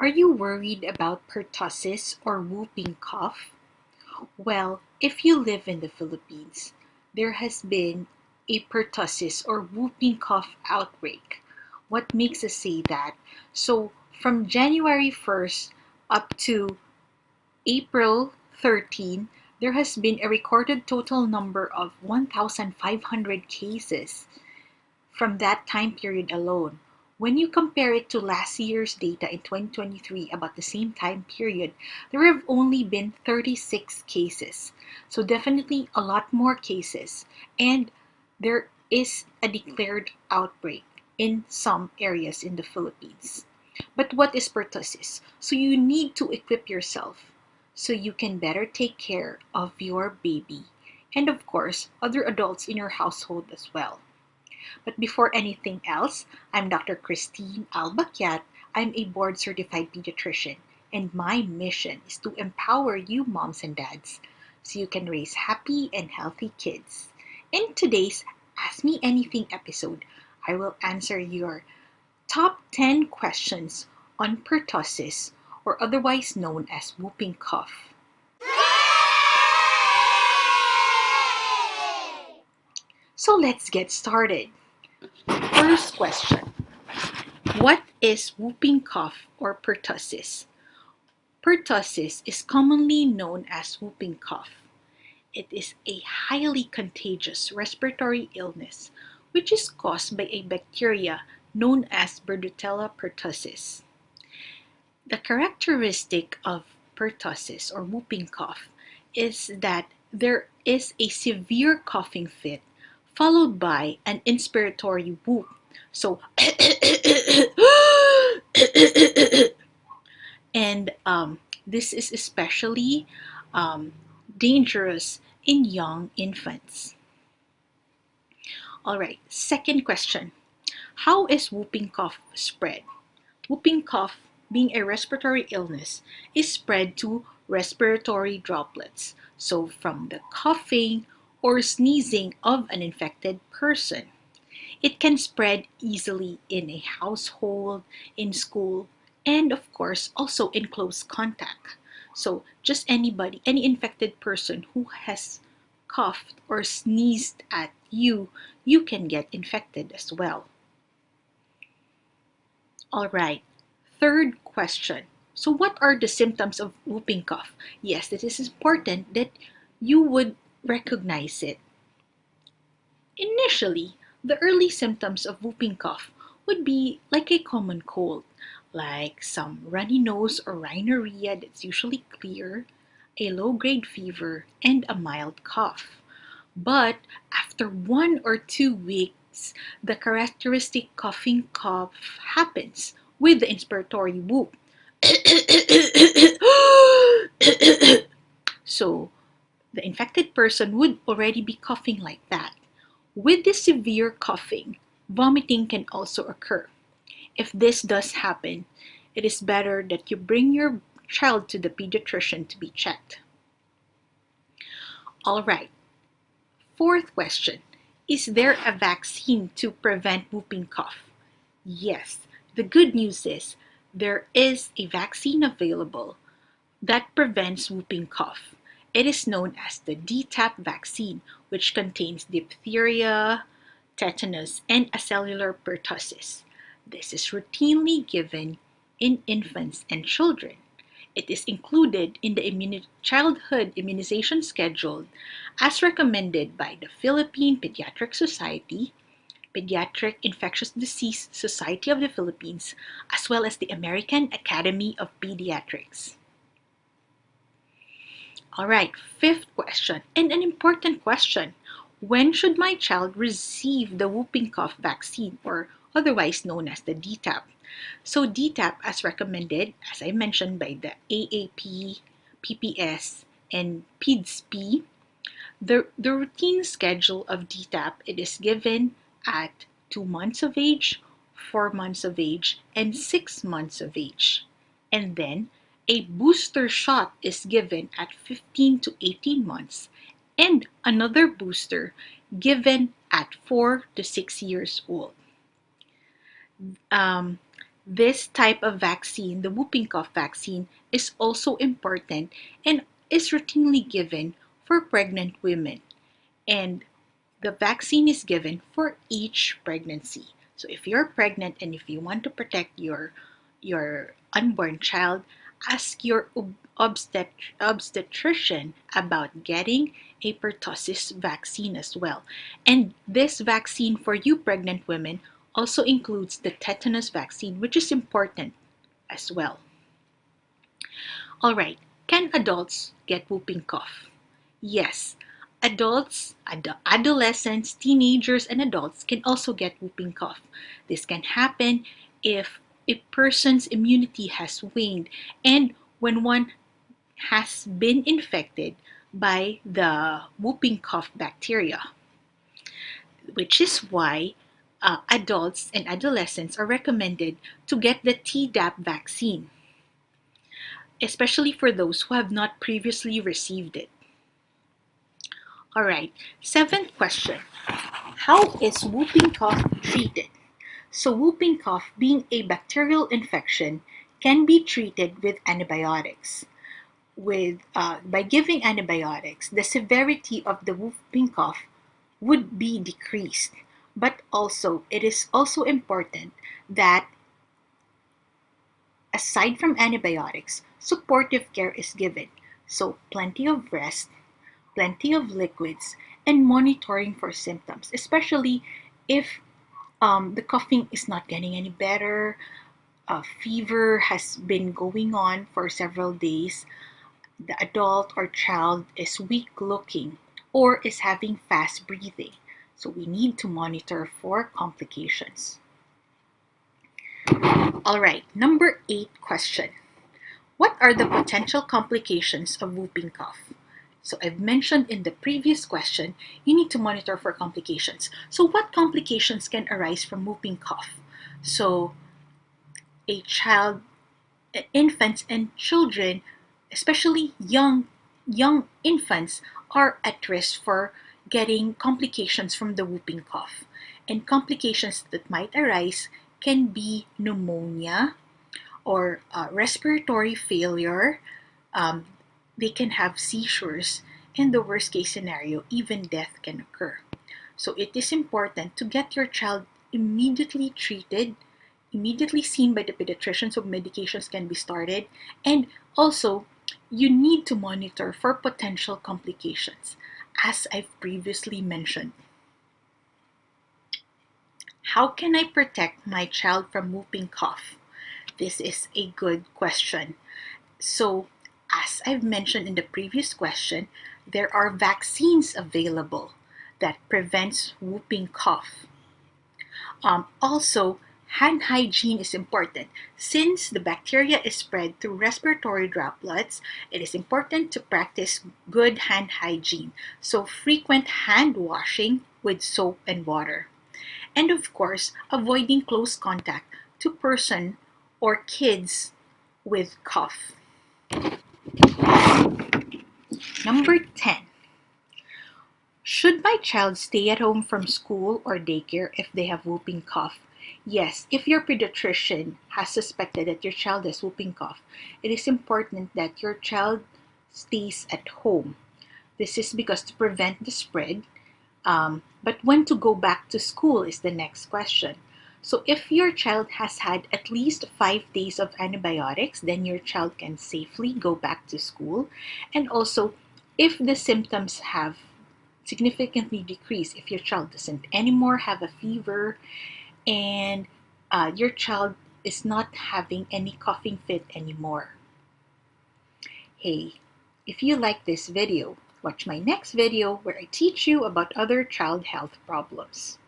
Are you worried about pertussis or whooping cough? Well, if you live in the Philippines, there has been a pertussis or whooping cough outbreak. What makes us say that? So, from January 1st up to April 13, there has been a recorded total number of 1,500 cases from that time period alone. When you compare it to last year's data in 2023 about the same time period, there have only been 36 cases. So definitely a lot more cases. And there is a declared outbreak in some areas in the Philippines. But what is pertussis? So you need to equip yourself so you can better take care of your baby and of course other adults in your household as well. But before anything else, I'm Dr. Kristine Alba Kiat. I'm a board certified pediatrician, and my mission is to empower you moms and dads so you can raise happy and healthy kids. In today's Ask Me Anything episode, I will answer your top 10 questions on pertussis, or otherwise known as whooping cough. So let's get started. First question. What is whooping cough or pertussis? Pertussis is commonly known as whooping cough. It is a highly contagious respiratory illness which is caused by a bacteria known as Bordetella pertussis. The characteristic of pertussis or whooping cough is that there is a severe coughing fit followed by an inspiratory whoop. So, and this is especially um, dangerous in young infants. All right, second question. How is whooping cough spread? Whooping cough, being a respiratory illness, is spread to respiratory droplets, so from the coughing or sneezing of an infected person. It can spread easily in a household, in school, and of course also in close contact. So just anybody, any infected person who has coughed or sneezed at you, you can get infected as well. All right, third question. So what are the symptoms of whooping cough? Yes, it is important that you would recognize it. Initially, the early symptoms of whooping cough would be like a common cold, like some runny nose or rhinorrhea that's usually clear, a low-grade fever, and a mild cough. But after 1 or 2 weeks, the characteristic coughing cough happens with the inspiratory whoop. So the infected person would already be coughing like that. With this severe coughing, vomiting can also occur. If this does happen, it is better that you bring your child to the pediatrician to be checked. All right, fourth question. Is there a vaccine to prevent whooping cough? Yes, the good news is there is a vaccine available that prevents whooping cough. It is known as the DTaP vaccine, which contains diphtheria, tetanus, and acellular pertussis. This is routinely given in infants and children. It is included in the childhood immunization schedule as recommended by the Philippine Pediatric Society, Pediatric Infectious Disease Society of the Philippines, as well as the American Academy of Pediatrics. All right, fifth question, and an important question. When should my child receive the whooping cough vaccine, or otherwise known as the DTaP? So DTaP, as recommended, as I mentioned, by the AAP, PPS, and PIDS-P, the routine schedule of DTaP, it is given at 2 months of age, 4 months of age, and 6 months of age. And then a booster shot is given at 15 to 18 months and another booster given at 4 to 6 years old. Um, this type of vaccine, the whooping cough vaccine, is also important and is routinely given for pregnant women. And the vaccine is given for each pregnancy. So if you're pregnant and if you want to protect your unborn child, ask your obstetrician about getting a pertussis vaccine as well. And this vaccine for you pregnant women also includes the tetanus vaccine, which is important as well. All right, can adults get whooping cough? Yes, adolescents, teenagers, and adults can also get whooping cough. This can happen if a person's immunity has waned and when one has been infected by the whooping cough bacteria, which is why adults and adolescents are recommended to get the DTaP vaccine, especially for those who have not previously received it. All right, seventh question. How is whooping cough treated? So, whooping cough, being a bacterial infection, can be treated with antibiotics. By giving antibiotics, the severity of the whooping cough would be decreased. But also, it is also important that aside from antibiotics, supportive care is given. So, plenty of rest, plenty of liquids, and monitoring for symptoms, especially if the coughing is not getting any better, fever has been going on for several days, the adult or child is weak looking or is having fast breathing. So we need to monitor for complications. All right, number 8 question. What are the potential complications of whooping cough? So I've mentioned in the previous question, you need to monitor for complications. So what complications can arise from whooping cough? So infants and children, especially young infants, are at risk for getting complications from the whooping cough. And complications that might arise can be pneumonia or respiratory failure. They can have seizures, and the worst case scenario, even death can occur. So it is important to get your child immediately treated, immediately seen by the pediatrician so medications can be started, and also you need to monitor for potential complications, as I've previously mentioned. How can I protect my child from whooping cough? This is a good question. So, as I've mentioned in the previous question, there are vaccines available that prevents whooping cough. Also, hand hygiene is important. Since the bacteria is spread through respiratory droplets, it is important to practice good hand hygiene. So, frequent hand washing with soap and water. And of course, avoiding close contact to person or kids with cough. Number 10. Should my child stay at home from school or daycare if they have whooping cough? Yes, if your pediatrician has suspected that your child has whooping cough, it is important that your child stays at home. This is because to prevent the spread. But when to go back to school is the next question. So if your child has had at least 5 days of antibiotics, then your child can safely go back to school. And also, if the symptoms have significantly decreased, if your child doesn't anymore have a fever and your child is not having any coughing fit anymore. Hey, if you like this video, watch my next video where I teach you about other child health problems.